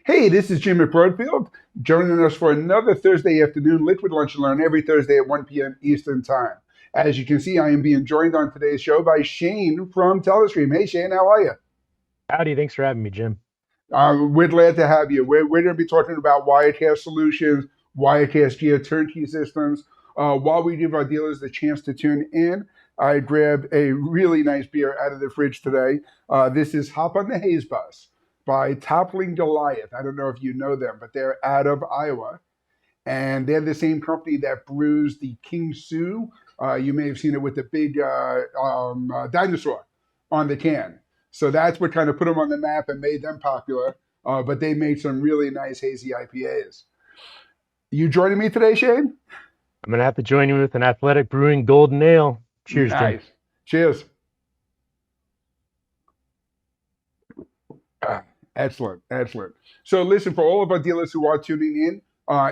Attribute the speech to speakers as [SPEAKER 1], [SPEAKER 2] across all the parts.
[SPEAKER 1] Hey, this is Jim at Broadfield, joining us for another Thursday afternoon Liquid Lunch and Learn every Thursday at 1 p.m. Eastern Time. As you can see, I am being joined on today's show by Shane from Telestream. Hey, Shane, how are you?
[SPEAKER 2] Howdy, thanks for having me, Jim.
[SPEAKER 1] We're glad to have you. We're going to be talking about Wirecast solutions, Wirecast Gear turnkey systems. While we give our dealers the chance to tune in, I grabbed a really nice beer out of the fridge today. This is Hop on the Haze Bus by Toppling Goliath. I don't know if you know them, but they're out of Iowa. And they're the same company that brews the King Sue. You may have seen it with the big dinosaur on the can. So that's what kind of put them on the map and made them popular. But they made some really nice hazy IPAs. You joining me today, Shane?
[SPEAKER 2] I'm gonna have to join you with an Athletic Brewing Golden Ale. Cheers, Jim.
[SPEAKER 1] Nice. Cheers. Excellent, excellent. So listen, for all of our dealers who are tuning in,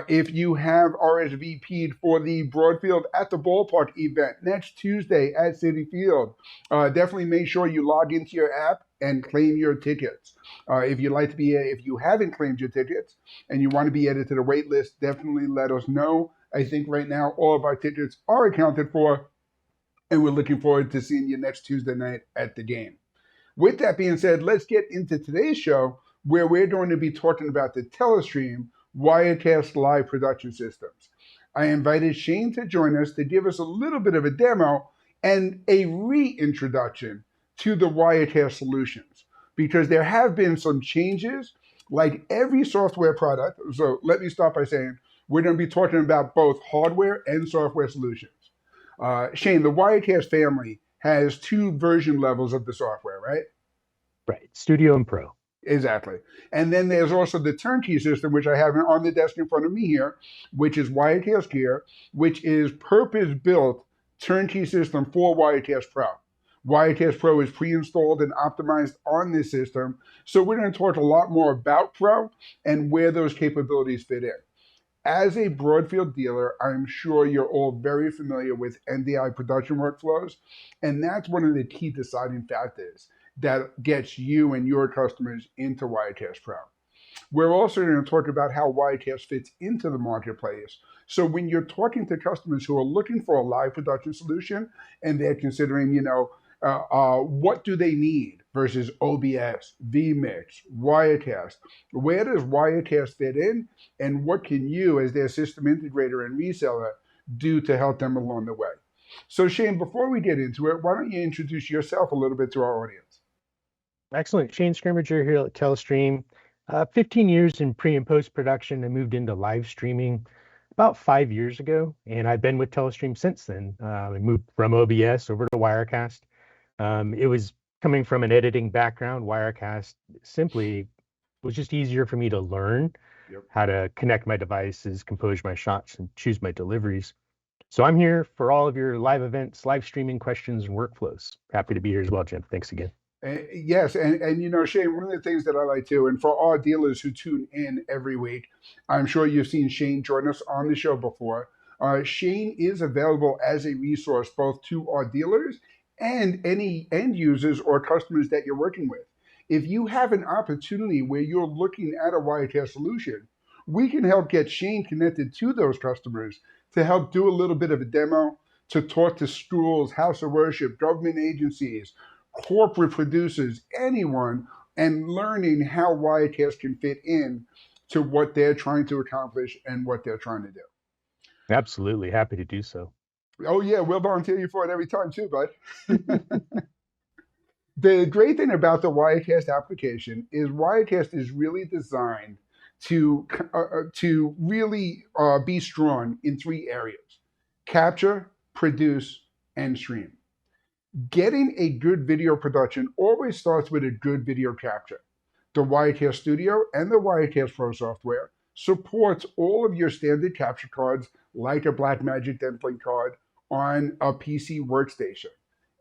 [SPEAKER 1] if you have RSVP'd for the Broadfield at the Ballpark event next Tuesday at Citi Field, definitely make sure you log into your app and claim your tickets. If you'd like to be, if you haven't claimed your tickets and you want to be added to the wait list, definitely let us know. I think right now all of our tickets are accounted for, and we're looking forward to seeing you next Tuesday night at the game. With that being said, let's get into today's show where we're going to be talking about the Telestream Wirecast Live production systems. I invited Shane to join us to give us a little bit of a demo and a reintroduction to the Wirecast solutions because there have been some changes like every software product. So let me start by saying we're going to be talking about both hardware and software solutions. Shane, the Wirecast family has two version levels of the software, right?
[SPEAKER 2] Right, Studio and Pro.
[SPEAKER 1] Exactly. And then there's also the turnkey system, which I have on the desk in front of me here, which is Wirecast Gear, which is purpose-built turnkey system for Wirecast Pro. Wirecast Pro is pre-installed and optimized on this system. So we're going to talk a lot more about Pro and where those capabilities fit in. As a Broadfield dealer, I'm sure you're all very familiar with NDI production workflows, and that's one of the key deciding factors that gets you and your customers into Wirecast Pro. We're also going to talk about how Wirecast fits into the marketplace. So when you're talking to customers who are looking for a live production solution and they're considering, what do they need versus OBS, vMix, Wirecast, where does Wirecast fit in, and what can you, as their system integrator and reseller, do to help them along the way? So Shane, before we get into it, why don't you introduce yourself a little bit to our audience?
[SPEAKER 2] Excellent. Shane Scrimmager here at Telestream. 15 years in pre and post production. I moved into live streaming about 5 years ago, and I've been with Telestream since then. I moved from OBS over to Wirecast. It was coming from an editing background. Wirecast simply was just easier for me to learn how to connect my devices, compose my shots, and choose my deliveries. So I'm here for all of your live events, live streaming questions, and workflows. Happy to be here as well, Jim. Thanks again.
[SPEAKER 1] Yes, and Shane, one of the things that I like to, and for our dealers who tune in every week, I'm sure you've seen Shane join us on the show before. Shane is available as a resource both to our dealers and any end users or customers that you're working with. If you have an opportunity where you're looking at a Wirecast solution, we can help get Shane connected to those customers to help do a little bit of a demo, to talk to schools, house of worship, government agencies, corporate producers, anyone, and learning how Wirecast can fit in to what they're trying to accomplish and what they're trying to do.
[SPEAKER 2] Absolutely. Happy to do so.
[SPEAKER 1] Oh yeah, we'll volunteer you for it every time too, bud. The great thing about the Wirecast application is Wirecast is really designed to really be strong in three areas: capture, produce, and stream. Getting a good video production always starts with a good video capture. The Wirecast Studio and the Wirecast Pro software supports all of your standard capture cards like a Blackmagic template card on a PC workstation.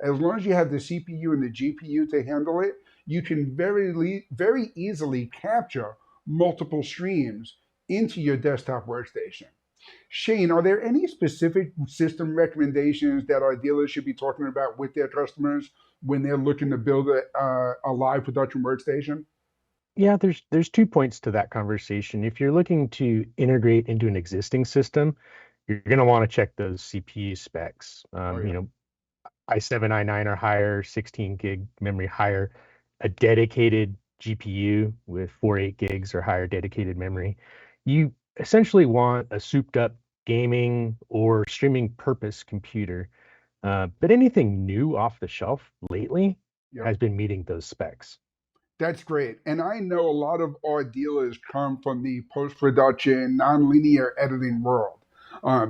[SPEAKER 1] As long as you have the CPU and the GPU to handle it, you can very easily capture multiple streams into your desktop workstation. Shane, are there any specific system recommendations that our dealers should be talking about with their customers when they're looking to build a live production workstation?
[SPEAKER 2] Yeah, there's 2 points to that conversation. If you're looking to integrate into an existing system, you're going to want to check those CPU specs.
[SPEAKER 1] Oh yeah.
[SPEAKER 2] i7, i9 or higher, 16 gig memory higher, a dedicated GPU with 48 gigs or higher dedicated memory. You essentially want a souped up gaming or streaming purpose computer. But anything new off the shelf lately
[SPEAKER 1] Yep.
[SPEAKER 2] has been meeting those specs.
[SPEAKER 1] That's great. And I know a lot of our dealers come from the post production, nonlinear editing world.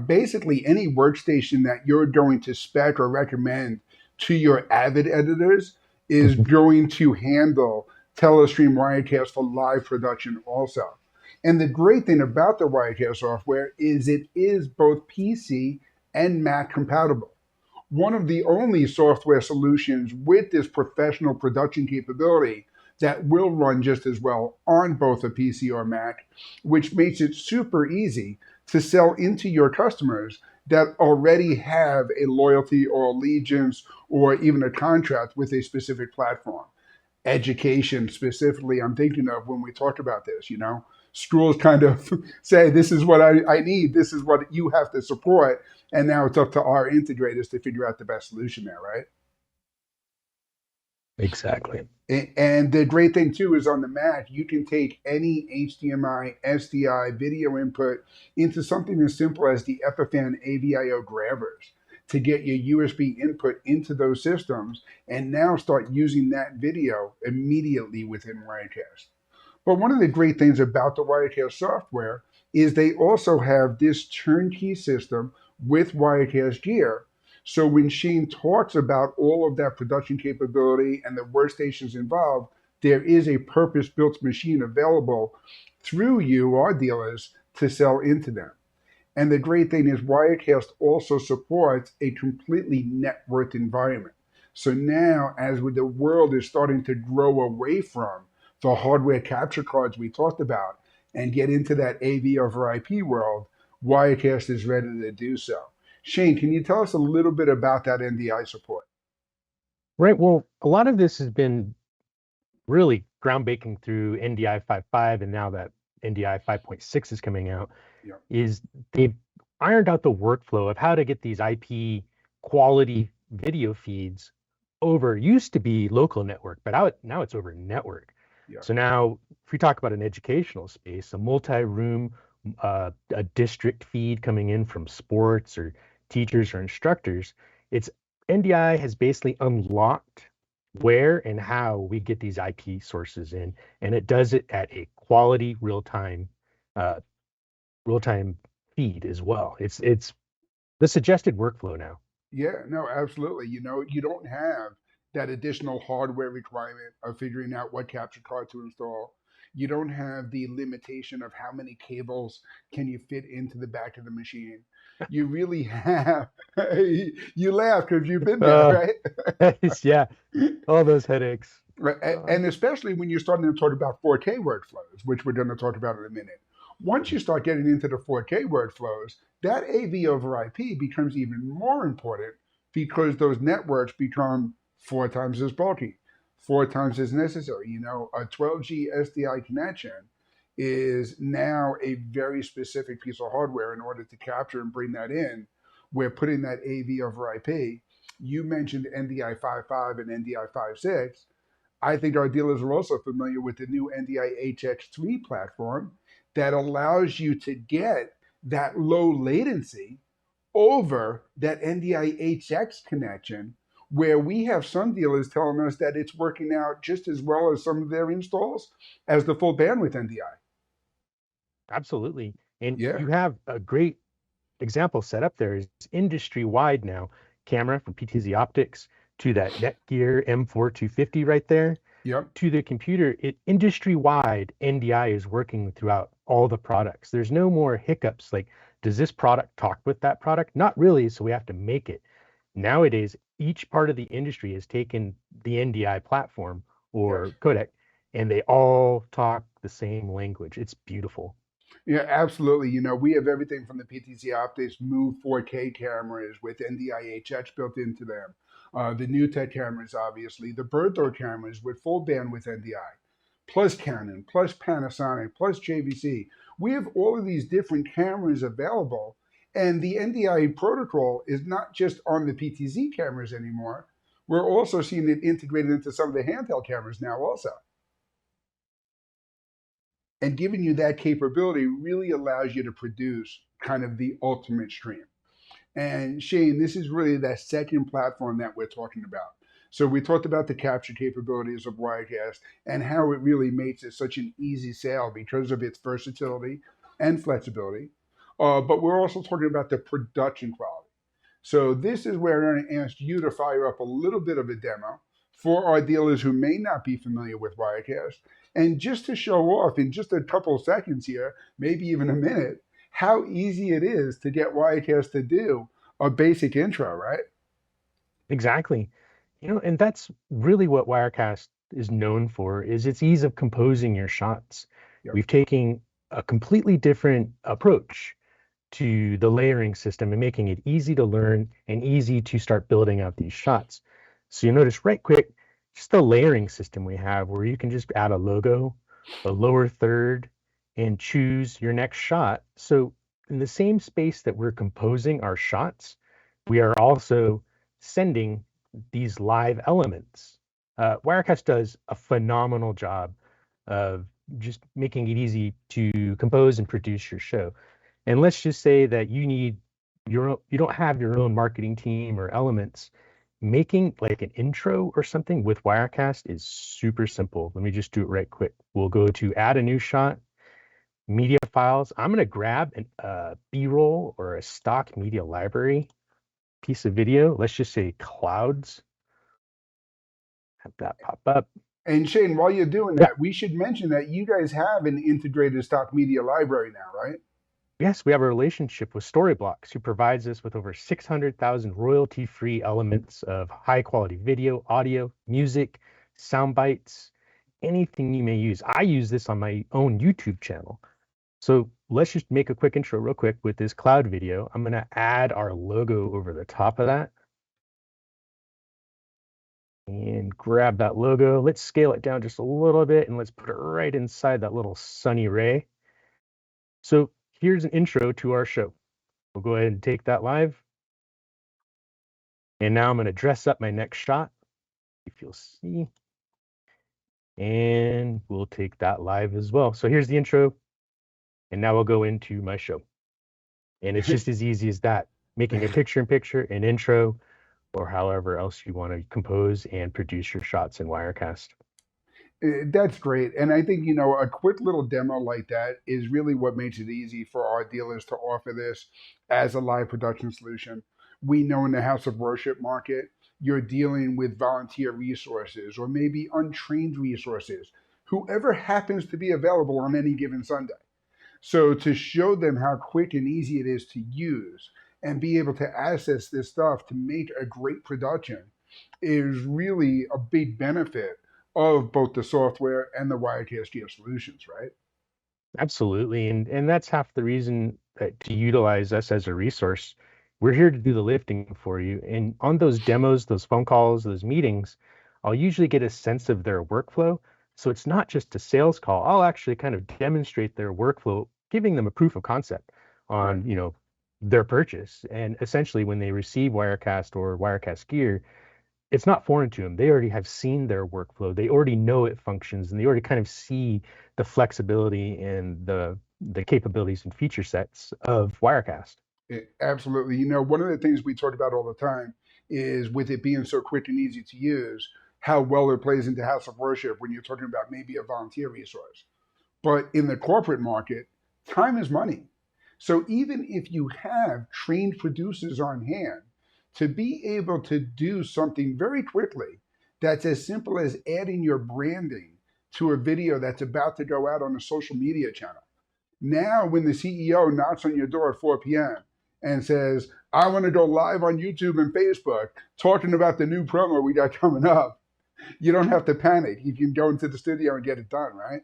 [SPEAKER 1] Basically, any workstation that you're going to spec or recommend to your Avid editors is
[SPEAKER 2] Mhm.
[SPEAKER 1] going to handle Telestream Wirecast for live production also. And the great thing about the Wirecast software is it is both PC and Mac compatible. One of the only software solutions with this professional production capability that will run just as well on both a PC or Mac, which makes it super easy to sell into your customers that already have a loyalty or allegiance or even a contract with a specific platform. Education specifically, I'm thinking of when we talk about this, schools kind of say, this is what I need, this is what you have to support. And now it's up to our integrators to figure out the best solution there, right?
[SPEAKER 2] Exactly.
[SPEAKER 1] And the great thing too is on the Mac, you can take any HDMI, SDI video input into something as simple as the FFN AVIO drivers to get your USB input into those systems and now start using that video immediately within Wirecast. But one of the great things about the Wirecast software is they also have this turnkey system with Wirecast Gear. So when Shane talks about all of that production capability and the workstations involved, there is a purpose-built machine available through you, our dealers, to sell into them. And the great thing is Wirecast also supports a completely networked environment. So now, as the world is starting to grow away from the hardware capture cards we talked about and get into that AV over IP world, Wirecast is ready to do so. Shane, can you tell us a little bit about that NDI support?
[SPEAKER 2] Right. Well, a lot of this has been really groundbreaking through NDI 5.5, and now that NDI 5.6 is coming out,
[SPEAKER 1] Yeah,
[SPEAKER 2] is they've ironed out the workflow of how to get these IP quality video feeds over. Used to be local network, but now it's over network.
[SPEAKER 1] yeah,
[SPEAKER 2] So now, if we talk about an educational space, a multi-room, a district feed coming in from sports or teachers or instructors, it's NDI has basically unlocked where and how we get these IP sources in, and it does it at a quality uh, real time feed as well. It's the suggested workflow now.
[SPEAKER 1] yeah, no, absolutely. You don't have that additional hardware requirement of figuring out what capture card to install. You don't have the limitation of how many cables can you fit into the back of the machine. You really have, you laugh because you've been there,
[SPEAKER 2] Uh,
[SPEAKER 1] right?
[SPEAKER 2] yeah, all those headaches.
[SPEAKER 1] Right.
[SPEAKER 2] Uh,
[SPEAKER 1] And especially when you're starting to talk about 4K workflows, which we're going to talk about in a minute. Once you start getting into the 4K workflows, that AV over IP becomes even more important because those networks become 4 times as bulky, 4 times as necessary. A 12G SDI connection is now a very specific piece of hardware in order to capture and bring that in. We're putting that AV over IP. You mentioned NDI 5.5 and NDI 5.6. I think our dealers are also familiar with the new NDI HX3 platform that allows you to get that low latency over that NDI HX connection, where we have some dealers telling us that it's working out just as well as some of their installs as the full bandwidth NDI.
[SPEAKER 2] Absolutely. And
[SPEAKER 1] Yeah,
[SPEAKER 2] you have a great example set up there is industry wide now. Camera from PTZ Optics to that Netgear M4 250 right there
[SPEAKER 1] yep,
[SPEAKER 2] to the computer. It industry wide NDI is working throughout all the products. There's no more hiccups like, does this product talk with that product? Not really, so we have to make it. Nowadays, each part of the industry has taken the NDI platform
[SPEAKER 1] yes.
[SPEAKER 2] or codec and they all talk the same language. It's beautiful.
[SPEAKER 1] Yeah, absolutely. We have everything from the PTZ Optics Move 4K cameras with NDI-HX built into them. The new tech cameras, obviously, the Bird Dog cameras with full bandwidth NDI. plus Canon, plus Panasonic, plus JVC. We have all of these different cameras available, and the NDI protocol is not just on the PTZ cameras anymore. We're also seeing it integrated into some of the handheld cameras now, also. And giving you that capability really allows you to produce kind of the ultimate stream. And Shane, this is really that second platform that we're talking about. So we talked about the capture capabilities of Wirecast and how it really makes it such an easy sale because of its versatility and flexibility. But we're also talking about the production quality. So this is where I'm going to ask you to fire up a little bit of a demo for our dealers who may not be familiar with Wirecast, and just to show off in just a couple of seconds here, maybe even a minute, how easy it is to get Wirecast to do a basic intro, right?
[SPEAKER 2] Exactly. And that's really what Wirecast is known for, is its ease of composing your shots.
[SPEAKER 1] Yep.
[SPEAKER 2] We've taken a completely different approach to the layering system and making it easy to learn and easy to start building out these shots. So you notice right quick, just the layering system we have where you can just add a logo, a lower third, and choose your next shot. So in the same space that we're composing our shots, we are also sending these live elements. Wirecast does a phenomenal job of just making it easy to compose and produce your show. And let's just say that you don't have your own marketing team or elements. Making like an intro or something with Wirecast is super simple. Let me just do it right quick. We'll go to add a new shot, media files. I'm going to grab a B-roll or a stock media library piece of video. Let's just say clouds. Have that pop up.
[SPEAKER 1] And Shane, while you're doing that, we should mention that you guys have an integrated stock media library now, right?
[SPEAKER 2] Yes, we have a relationship with Storyblocks, who provides us with over 600,000 royalty-free elements of high-quality video, audio, music, sound bites, anything you may use. I use this on my own YouTube channel. So let's just make a quick intro real quick with this cloud video. I'm going to add our logo over the top of that. And grab that logo. Let's scale it down just a little bit, and let's put it right inside that little sunny ray. So here's an intro to our show. We'll go ahead and take that live. And now I'm going to dress up my next shot, if you'll see. And we'll take that live as well. So here's the intro. And now we'll go into my show. And it's just as easy as that, making a picture-in-picture, an intro, or however else you want to compose and produce your shots in Wirecast.
[SPEAKER 1] That's great. And I think, a quick little demo like that is really what makes it easy for our dealers to offer this as a live production solution. We know in the house of worship market, you're dealing with volunteer resources or maybe untrained resources, whoever happens to be available on any given Sunday. So to show them how quick and easy it is to use and be able to access this stuff to make a great production is really a big benefit of both the software and the Wirecast Gear solutions, right?
[SPEAKER 2] Absolutely. And that's half the reason to utilize us as a resource. We're here to do the lifting for you. And on those demos, those phone calls, those meetings, I'll usually get a sense of their workflow. So it's not just a sales call. I'll actually kind of demonstrate their workflow, giving them a proof of concept on,
[SPEAKER 1] Right.
[SPEAKER 2] their purchase. And essentially when they receive Wirecast or Wirecast Gear, it's not foreign to them. They already have seen their workflow. They already know it functions, and they already kind of see the flexibility and the capabilities and feature sets of Wirecast.
[SPEAKER 1] Absolutely. One of the things we talk about all the time is with it being so quick and easy to use, how well it plays into house of worship when you're talking about maybe a volunteer resource. But in the corporate market, time is money. So even if you have trained producers on hand, to be able to do something very quickly that's as simple as adding your branding to a video that's about to go out on a social media channel. Now, when the CEO knocks on your door at 4 p.m. and says, I want to go live on YouTube and Facebook talking about the new promo we got coming up, you don't have to panic. You can go into the studio and get it done, right?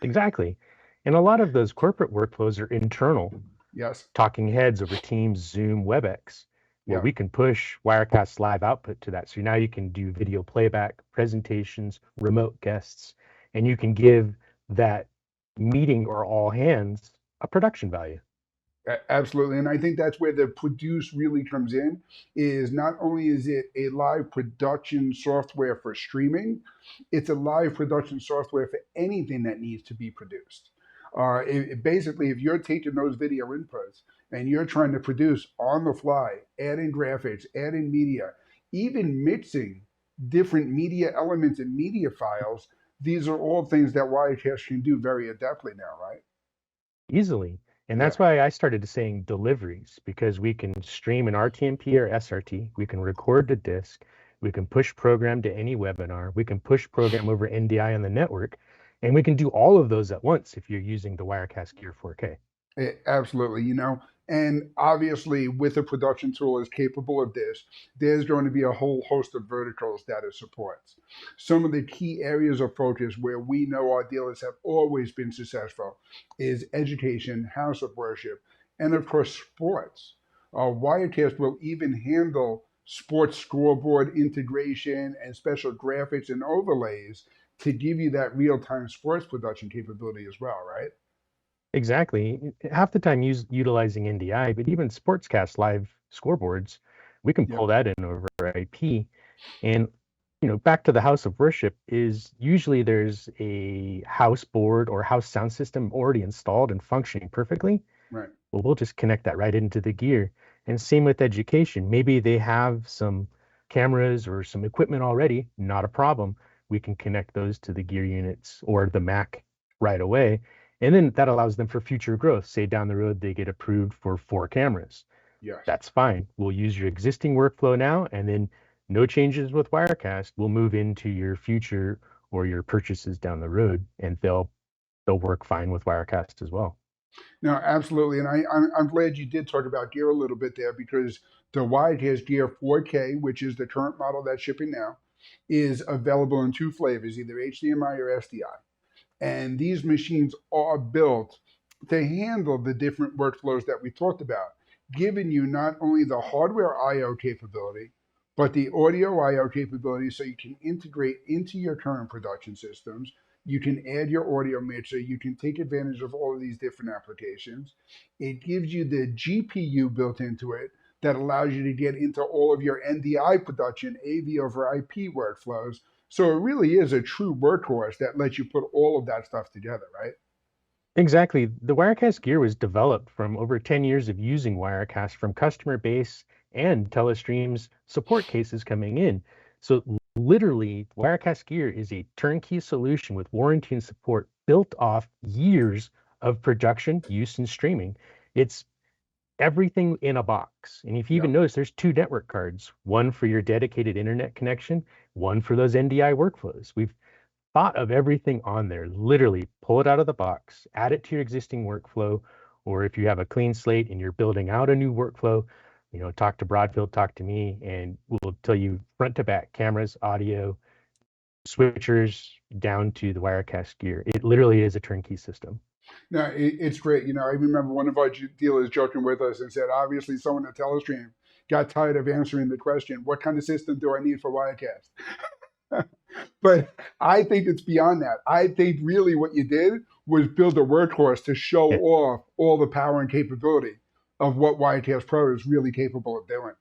[SPEAKER 2] Exactly. And a lot of those corporate workflows are internal,
[SPEAKER 1] Yes.
[SPEAKER 2] talking heads over Teams, Zoom, WebEx, where
[SPEAKER 1] Yeah.
[SPEAKER 2] we can push Wirecast live output to that. So now you can do video playback, presentations, remote guests, and you can give that meeting or all hands a production value.
[SPEAKER 1] Absolutely, and I think that's where the produce really comes in. Is not only is it a live production software for streaming, it's a live production software for anything that needs to be produced. Basically, if you're taking those video inputs and you're trying to produce on the fly, adding graphics, adding media, even mixing different media elements and media files, these are all things that Wirecast can do very adeptly now, right?
[SPEAKER 2] Easily. And
[SPEAKER 1] Yeah.
[SPEAKER 2] that's why I started to saying deliveries, because we can stream an RTMP or SRT, we can record the disk, we can push program to any webinar, we can push program over NDI on the network, and we can do all of those at once if you're using the Wirecast Gear 4K.
[SPEAKER 1] Absolutely, and obviously, with a production tool as capable of this, there's going to be a whole host of verticals that it supports. Some of the key areas of focus where we know our dealers have always been successful is education, house of worship, and of course, sports. Wirecast will even handle sports scoreboard integration and special graphics and overlays to give you that real time sports production capability as well, right?
[SPEAKER 2] Exactly. Half the time utilizing NDI, but even Sportscast live scoreboards, we can
[SPEAKER 1] Yep,
[SPEAKER 2] pull that in over IP. And back to the house of worship is usually there's a house board or house sound system already installed and functioning perfectly.
[SPEAKER 1] right.
[SPEAKER 2] Well, we'll just connect that right into the gear. And same with education. Maybe they have some cameras or some equipment already, not a problem. We can connect those to the gear units or the Mac right away. And then that allows them for future growth. Say down the road, they get approved for 4 cameras.
[SPEAKER 1] Yes.
[SPEAKER 2] That's fine. We'll use your existing workflow now, and then no changes with Wirecast. We'll move into your future or your purchases down the road, and they'll work fine with Wirecast as well.
[SPEAKER 1] No, absolutely. And I'm glad you did talk about gear a little bit there because the Wirecast Gear 4K, which is the current model that's shipping now, is available in two flavors, either HDMI or SDI. And these machines are built to handle the different workflows that we talked about, giving you not only the hardware I/O capability, but the audio I/O capability so you can integrate into your current production systems. You can add your audio mixer. You can take advantage of all of these different applications. It gives you the GPU built into it that allows you to get into all of your NDI production, AV over IP workflows, so it really is a true workhorse that lets you put all of that stuff together, right?
[SPEAKER 2] Exactly. The Wirecast gear was developed from over 10 years of using Wirecast from customer base and Telestream's support cases coming in. So literally, Wirecast gear is a turnkey solution with warranty and support built off years of production, use, and streaming. It's everything in a box. And if you even
[SPEAKER 1] Yep.
[SPEAKER 2] notice, there's two network cards, one for your dedicated internet connection, one for those NDI workflows. We've thought of everything on there. Literally pull it out of the box, add it to your existing workflow, or if you have a clean slate and you're building out a new workflow, talk to Broadfield, talk to me, and we'll tell you front to back cameras, audio, switchers, down to the Wirecast gear. It literally is a turnkey system.
[SPEAKER 1] No, it's great. I remember one of our dealers joking with us and said, obviously, someone at Telestream got tired of answering the question, what kind of system do I need for Wirecast? But I think it's beyond that. I think really what you did was build a workhorse to show
[SPEAKER 2] It,
[SPEAKER 1] off all the power and capability of what Wirecast Pro is really capable of doing.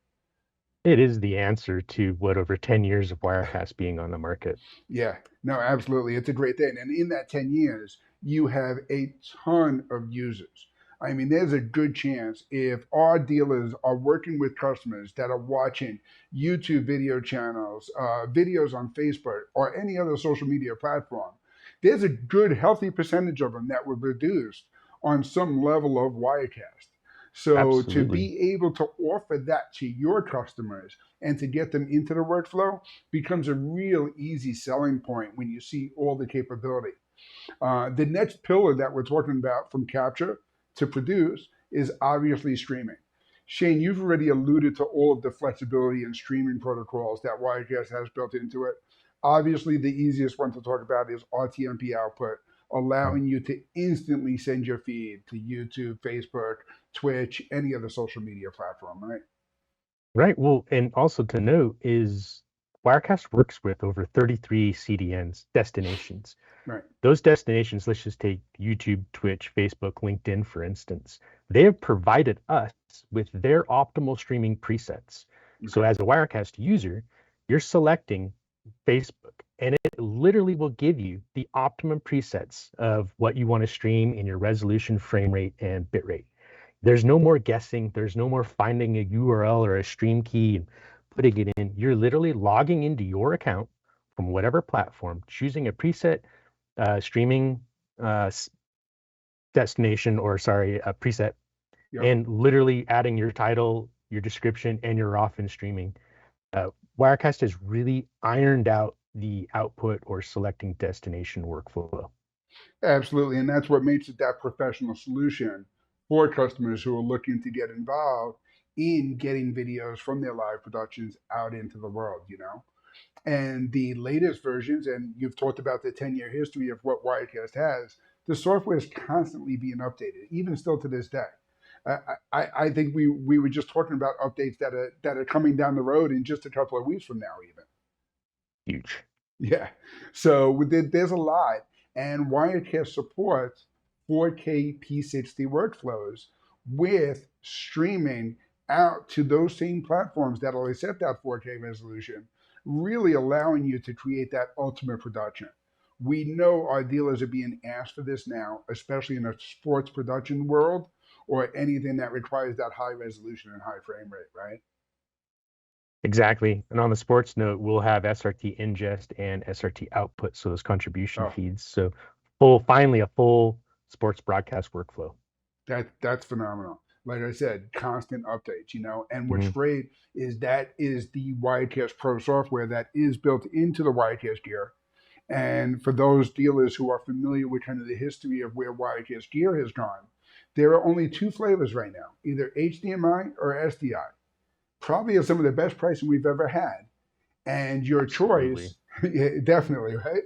[SPEAKER 2] it is the answer to what over 10 years of Wirecast being on the market.
[SPEAKER 1] Yeah, no, absolutely. It's a great thing. And in that 10 years, you have a ton of users. I mean, there's a good chance if our dealers are working with customers that are watching YouTube video channels, videos on Facebook, or any other social media platform, there's a good, healthy percentage of them that were produced on some level of Wirecast. So to
[SPEAKER 2] Absolutely.
[SPEAKER 1] be able to offer that to your customers and to get them into the workflow becomes a real easy selling point when you see all the capability. The next pillar that we're talking about from capture to produce is obviously streaming. Shane, you've already alluded to all of the flexibility and streaming protocols that Wirecast has built into it. Obviously, the easiest one to talk about is RTMP output, allowing you to instantly send your feed to YouTube, Facebook, Twitch, any other social media platform, right?
[SPEAKER 2] Right. Well, and also to note is Wirecast works with over 33 CDNs, destinations.
[SPEAKER 1] Right.
[SPEAKER 2] Those destinations, let's just take YouTube, Twitch, Facebook, LinkedIn, for instance, they have provided us with their optimal streaming presets. So
[SPEAKER 1] Okay.
[SPEAKER 2] as a Wirecast user, you're selecting Facebook, and it literally will give you the optimum presets of what you want to stream in your resolution, frame rate, and bitrate. There's no more guessing. There's no more finding a URL or a stream key and putting it in. You're literally logging into your account from whatever platform, choosing a preset streaming uh, destination, or sorry, a preset,
[SPEAKER 1] Yep.
[SPEAKER 2] and literally adding your title, your description, and you're off in streaming. Wirecast has really ironed out the output or selecting destination workflow.
[SPEAKER 1] Absolutely. And that's what makes it that professional solution for customers who are looking to get involved in getting videos from their live productions out into the world, you know? And the latest versions, and you've talked about the 10-year history of what Wirecast has, the software is constantly being updated, even still to this day. I think we were just talking about updates that are coming down the road in just a couple of weeks from now, even.
[SPEAKER 2] Huge.
[SPEAKER 1] Yeah. So there's a lot, and Wirecast supports 4K P60 workflows with streaming out to those same platforms that'll accept that 4K resolution, really allowing you to create that ultimate production. We know our dealers are being asked for this now, especially in a sports production world or anything that requires that high resolution and high frame rate, right?
[SPEAKER 2] Exactly. And on the sports note, we'll have SRT ingest and SRT output, so those contribution
[SPEAKER 1] Oh,
[SPEAKER 2] feeds. So finally a full sports broadcast workflow.
[SPEAKER 1] that's phenomenal. Like I said, constant updates, And what's
[SPEAKER 2] Mhm.
[SPEAKER 1] great is that is the Wirecast Pro software that is built into the Wirecast Gear. And for those dealers who are familiar with kind of the history of where Wirecast Gear has gone, there are only two flavors right now, either HDMI or SDI. Probably are some of the best pricing we've ever had, and your
[SPEAKER 2] Absolutely.
[SPEAKER 1] choice, yeah, definitely, right?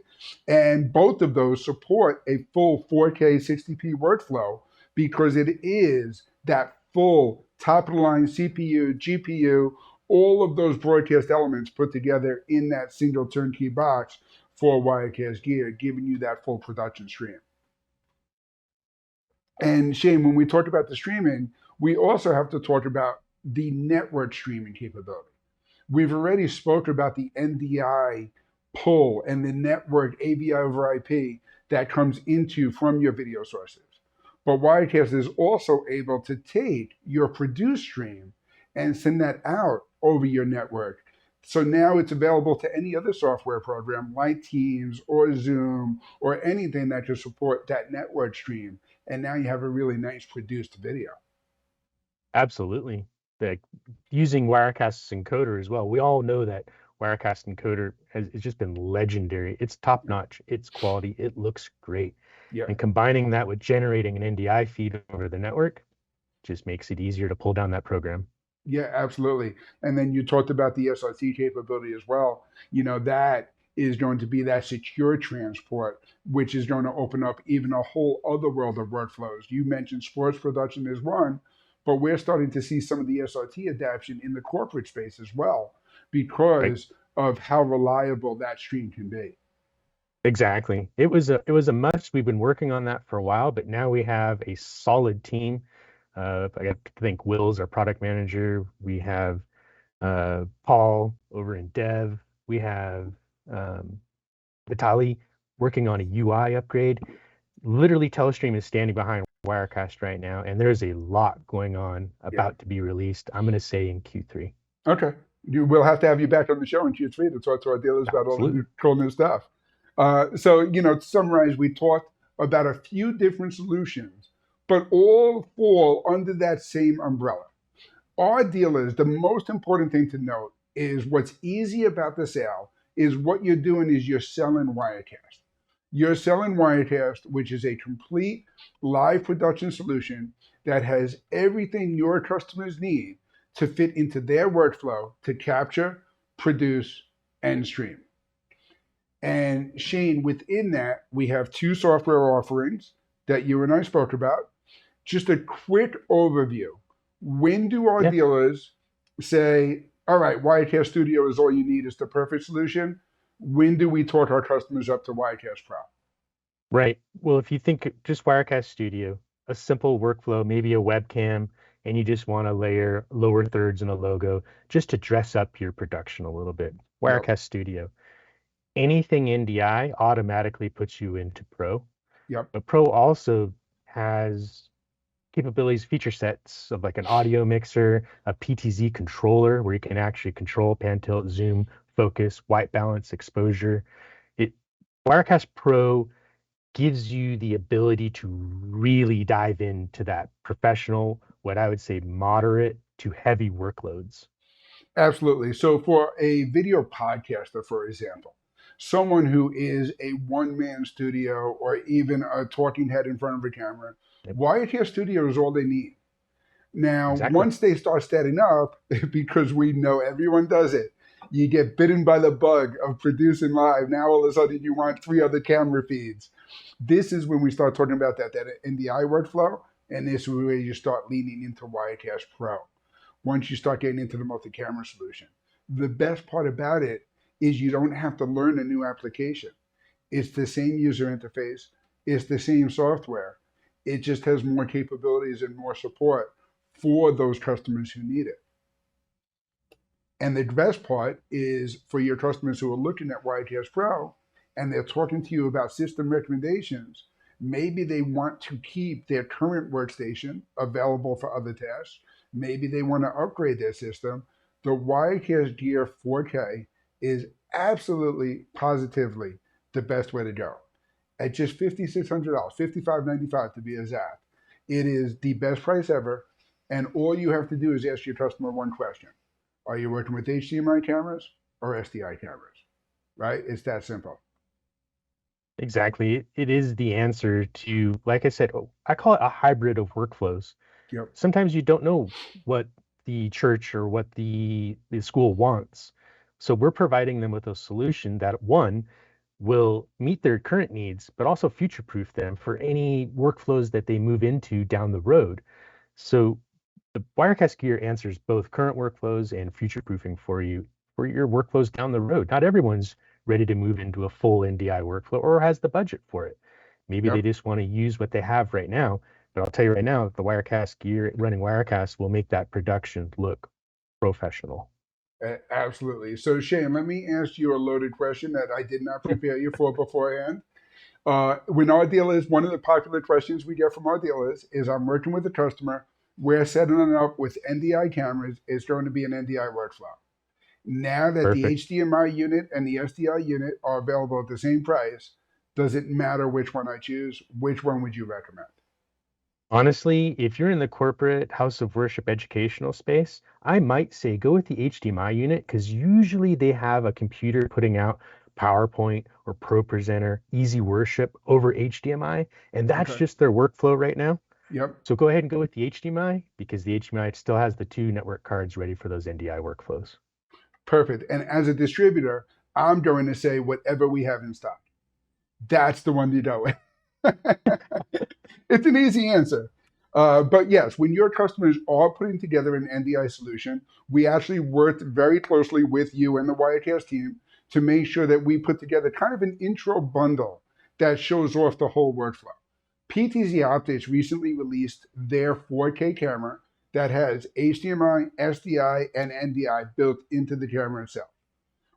[SPEAKER 1] And both of those support a full 4K 60p workflow because it is that full top of the line CPU, GPU, all of those broadcast elements put together in that single turnkey box for Wirecast Gear, giving you that full production stream. And Shane, when we talk about the streaming, we also have to talk about the network streaming capability. We've already spoke about the NDI pull and the network AVI over IP that comes into from your video sources. But Wirecast is also able to take your produced stream and send that out over your network. So now it's available to any other software program like Teams or Zoom or anything that can support that network stream. And now you have a really nice produced video.
[SPEAKER 2] Absolutely. Like using Wirecast's encoder as well. We all know that Wirecast encoder has it's just been legendary. It's top notch. It's quality. It looks great.
[SPEAKER 1] Yeah.
[SPEAKER 2] And combining that with generating an NDI feed over the network just makes it easier to pull down that program.
[SPEAKER 1] Yeah, absolutely. And then you talked about the SRT capability as well. That is going to be that secure transport, which is going to open up even a whole other world of workflows. You mentioned sports production is one, but we're starting to see some of the SRT adaptation in the corporate space as well
[SPEAKER 2] Right.
[SPEAKER 1] because of how reliable that stream can be.
[SPEAKER 2] Exactly. It was a must. We've been working on that for a while, but now we have a solid team. I got to think Will's our product manager. We have Paul over in dev. We have um, Vitali working on a UI upgrade. Literally, Telestream is standing behind Wirecast right now, and there's a lot going on
[SPEAKER 1] Yeah.
[SPEAKER 2] about to be released. I'm going to say in Q3.
[SPEAKER 1] Okay. We'll have to have you back on the show in Q3 to talk to our dealers about all the
[SPEAKER 2] Absolutely.
[SPEAKER 1] new, cool new stuff. So, to summarize, we talked about a few different solutions, but all fall under that same umbrella. Our dealers, the most important thing to note is what's easy about the sale is what you're doing is you're selling Wirecast. You're selling Wirecast, which is a complete live production solution that has everything your customers need to fit into their workflow to capture, produce, and stream. And Shane, within that, we have two software offerings that you and I spoke about. Just a quick overview. When do our
[SPEAKER 2] Yeah.
[SPEAKER 1] dealers say, All right, Wirecast Studio is all you need. It's the perfect solution. When do we talk our customers up to Wirecast Pro?
[SPEAKER 2] Right. Well, if you think just Wirecast Studio, a simple workflow, maybe a webcam, and you just want to layer lower thirds and a logo just to dress up your production a little bit.
[SPEAKER 1] Yep,
[SPEAKER 2] Wirecast Studio. Anything NDI automatically puts you into Pro,
[SPEAKER 1] yep,
[SPEAKER 2] but Pro also has capabilities, feature sets of like an audio mixer, a PTZ controller where you can actually control pan tilt, zoom, focus, white balance, exposure. It Wirecast Pro gives you the ability to really dive into that professional, what I would say moderate to heavy workloads.
[SPEAKER 1] absolutely. So, for a video podcaster, for example, someone who is a one-man studio or even a talking head in front of a camera,
[SPEAKER 2] Yep,
[SPEAKER 1] Wirecast Studio is all they need. Now,
[SPEAKER 2] exactly.
[SPEAKER 1] once they start setting up, because we know everyone does it, you get bitten by the bug of producing live. Now all of a sudden you want three other camera feeds. This is when we start talking about that NDI workflow, and this is where you start leaning into Wirecast Pro. Once you start getting into the multi-camera solution, the best part about it is you don't have to learn a new application. It's the same user interface. It's the same software. It just has more capabilities and more support for those customers who need it. And the best part is for your customers who are looking at YTS Pro and they're talking to you about system recommendations, maybe they want to keep their current workstation available for other tasks. Maybe they want to upgrade their system. The Wirecast Gear 4K is absolutely positively the best way to go. At just $5,600, $5,595 to be exact. It is the best price ever. And all you have to do is ask your customer one question. Are you working with HDMI cameras or SDI cameras? Right? It's that simple.
[SPEAKER 2] Exactly. It is the answer to, like I said, I call it a hybrid of workflows.
[SPEAKER 1] Yep.
[SPEAKER 2] Sometimes you don't know what the church or what the school wants. So we're providing them with a solution that one will meet their current needs, but also future proof them for any workflows that they move into down the road. So the Wirecast Gear answers both current workflows and future proofing for you for your workflows down the road. Not everyone's ready to move into a full NDI workflow or has the budget for it. Maybe they
[SPEAKER 1] Yep.
[SPEAKER 2] just want to use what they have right now. But I'll tell you right now, the Wirecast Gear running Wirecast will make that production look professional.
[SPEAKER 1] Absolutely. So, Shane, let me ask you a loaded question that I did not prepare you for beforehand. When our dealers, one of the popular questions we get from our dealers is I'm working with a customer, we're setting it up with NDI cameras, it's going to be an NDI workflow. Now that the
[SPEAKER 2] Perfect.
[SPEAKER 1] HDMI unit and the SDI unit are available at the same price, does it matter which one I choose? Which one would you recommend?
[SPEAKER 2] Honestly, if you're in the corporate house of worship educational space, I might say go with the HDMI unit because usually they have a computer putting out PowerPoint or ProPresenter, Easy Worship over HDMI, and that's
[SPEAKER 1] Okay.
[SPEAKER 2] just their workflow right now.
[SPEAKER 1] Yep.
[SPEAKER 2] So go ahead and go with the HDMI because the HDMI still has the two network cards ready for those NDI workflows.
[SPEAKER 1] Perfect. And as a distributor, I'm going to say whatever we have in stock. That's the one to go with. It's an easy answer. But yes, when your customers are putting together an NDI solution, we actually worked very closely with you and the Wirecast team to make sure that we put together kind of an intro bundle that shows off the whole workflow. PTZ Optics recently released their 4K camera that has HDMI, SDI, and NDI built into the camera itself.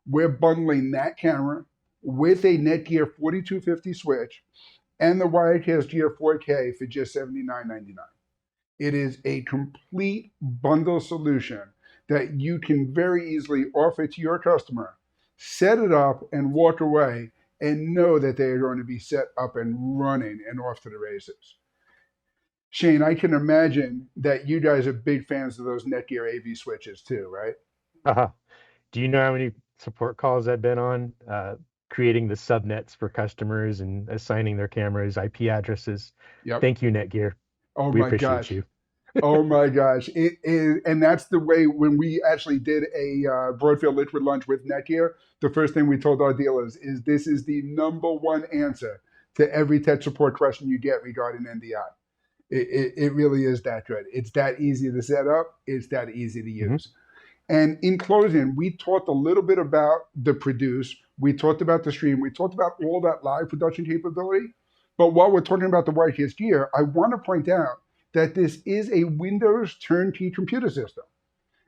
[SPEAKER 1] We're bundling that camera with a Netgear 4250 switch and the Wirecast Gear 4K for just $79.99. It is a complete bundle solution that you can very easily offer to your customer, set it up, and walk away and know that they are going to be set up and running and off to the races. Shane, I can imagine that you guys are big fans of those Netgear AV switches too, right?
[SPEAKER 2] Uh-huh. Do you know how many support calls I've been on creating the subnets for customers and assigning their cameras IP addresses?
[SPEAKER 1] Yep.
[SPEAKER 2] Thank you, Netgear.
[SPEAKER 1] Oh
[SPEAKER 2] We
[SPEAKER 1] my
[SPEAKER 2] appreciate
[SPEAKER 1] gosh.
[SPEAKER 2] you.
[SPEAKER 1] Oh my gosh. It is, and that's the way when we actually did a Broadfield Liquid Lunch with Netgear, the first thing we told our dealers is this is the number one answer to every tech support question you get regarding NDI. It really is that good. It's that easy to set up. It's that easy to
[SPEAKER 2] Mhm.
[SPEAKER 1] use. And in closing, we talked a little bit about the produce, we talked about the stream, we talked about all that live production capability. But while we're talking about the Wirecast Gear, I want to point out that this is a Windows turnkey computer system.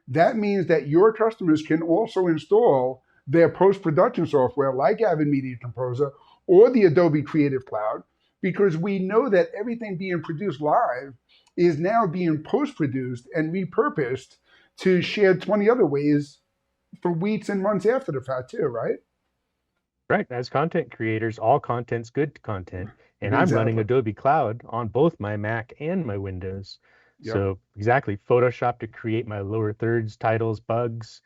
[SPEAKER 1] That means that your customers can also install their post-production software like Avid Media Composer or the Adobe Creative Cloud, because we know that everything being produced live is now being post-produced and repurposed to share 20 other ways for weeks and months after the fact too, right?
[SPEAKER 2] Right. As content creators, all content's good content. And I'm running
[SPEAKER 1] Exactly.
[SPEAKER 2] Adobe Cloud on both my Mac and my Windows.
[SPEAKER 1] Yep.
[SPEAKER 2] So exactly, Photoshop to create my lower thirds, titles, bugs,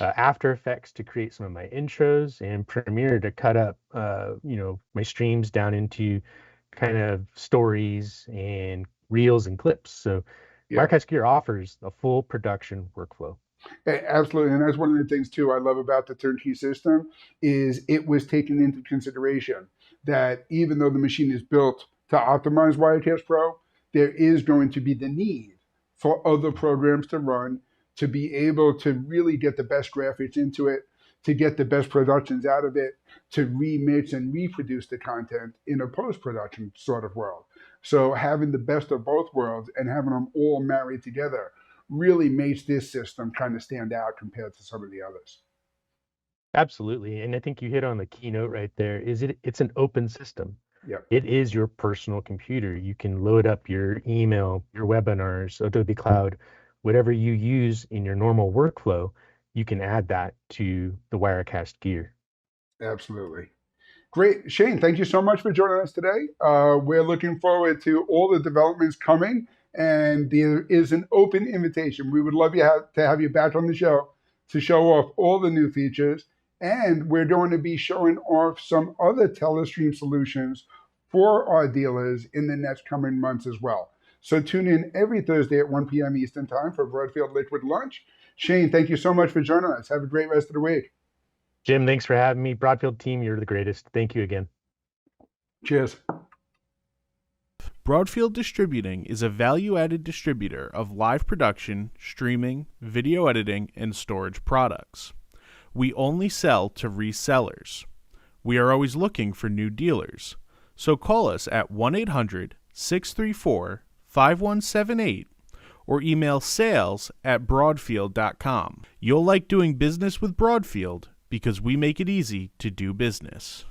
[SPEAKER 2] After Effects to create some of my intros, and Premiere to cut up, my streams down into kind of stories and reels and clips. So
[SPEAKER 1] Yeah.
[SPEAKER 2] Wirecast Gear offers a full production workflow.
[SPEAKER 1] Absolutely, and that's one of the things too I love about the turnkey system is it was taken into consideration that even though the machine is built to optimize Wirecast Pro, there is going to be the need for other programs to run to be able to really get the best graphics into it, to get the best productions out of it, to remix and reproduce the content in a post-production sort of world. So having the best of both worlds and having them all married together really makes this system kind of stand out compared to some of the others.
[SPEAKER 2] Absolutely. And I think you hit on the keynote right there. It's an open system.
[SPEAKER 1] Yeah,
[SPEAKER 2] It is your personal computer. You can load up your email, your webinars, Adobe Cloud, whatever you use in your normal workflow, you can add that to the Wirecast Gear.
[SPEAKER 1] absolutely. Great. Shane, thank you so much for joining us today. We're looking forward to all the developments coming, and there is an open invitation. We would love to have you back on the show to show off all the new features. And we're going to be showing off some other Telestream solutions for our dealers in the next coming months as well. So tune in every Thursday at 1 p.m. Eastern Time for Broadfield Liquid Lunch. Shane, thank you so much for joining us. Have a great rest of the week.
[SPEAKER 2] Jim, thanks for having me. Broadfield team, you're the greatest. Thank you again.
[SPEAKER 1] Cheers.
[SPEAKER 3] Broadfield Distributing is a value-added distributor of live production, streaming, video editing, and storage products. We only sell to resellers. We are always looking for new dealers, so call us at 1-800-634-5178 or email sales@broadfield.com. You'll like doing business with Broadfield because we make it easy to do business.